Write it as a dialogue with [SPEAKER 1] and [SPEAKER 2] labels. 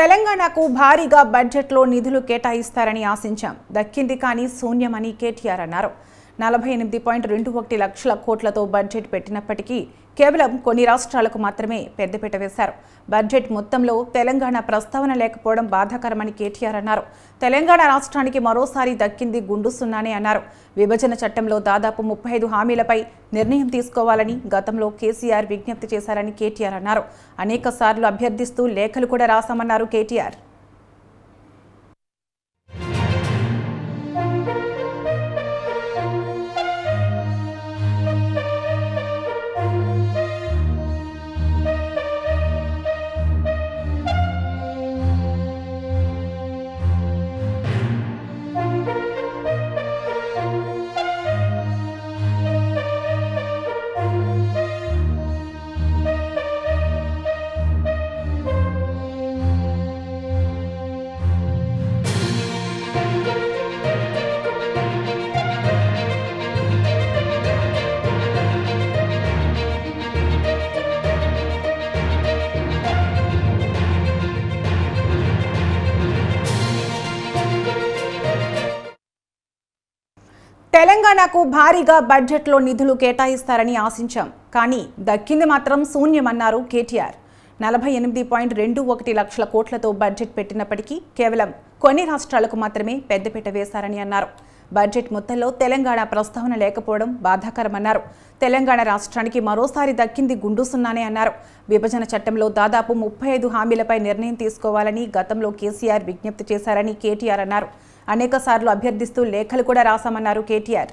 [SPEAKER 1] తెలంగాణకు భారీగా బడ్జెట్లో నిధులు కేటాయిస్తారని ఆశించాం. దక్కింది కానీ శూన్యమని కేటీఆర్ అన్నారు. 48.21 లక్షల కోట్లతో బడ్జెట్ పెట్టినప్పటికీ కేవలం కొన్ని రాష్ట్రాలకు మాత్రమే పెద్దపీట వేశారు. బడ్జెట్ మొత్తంలో తెలంగాణ ప్రస్తావన లేకపోవడం బాధాకరమని కేటీఆర్ అన్నారు. తెలంగాణ రాష్ట్రానికి మరోసారి దక్కింది గుండు సున్నానే అన్నారు. విభజన చట్టంలో దాదాపు 35 హామీలపై నిర్ణయం తీసుకోవాలని గతంలో కేసీఆర్ విజ్ఞప్తి చేశారని కేటీఆర్ అన్నారు. అనేక సార్లు అభ్యర్థిస్తూ లేఖలు కూడా రాశామన్నారు కేటీఆర్. తెలంగాణకు భారీగా బడ్జెట్లో నిధులు కేటాయిస్తారని ఆశించాం. కానీ దక్కింది మాత్రం శూన్యమన్నారు కేటీఆర్. 48.21 లక్షల కోట్లతో బడ్జెట్ పెట్టినప్పటికీ కేవలం కొన్ని రాష్ట్రాలకు మాత్రమే పెద్దపీట వేశారని అన్నారు. బడ్జెట్ మొత్తంలో తెలంగాణ ప్రస్తావన లేకపోవడం బాధాకరమన్నారు. తెలంగాణ రాష్ట్రానికి మరోసారి దక్కింది గుండు సున్నానే అన్నారు. విభజన చట్టంలో దాదాపు 35 హామీలపై నిర్ణయం తీసుకోవాలని గతంలో కేసీఆర్ విజ్ఞప్తి చేశారని కేటీఆర్ అన్నారు. అనేక సార్లు అభ్యర్థిస్తూ లేఖలు కూడా రాశామన్నారు కేటీఆర్.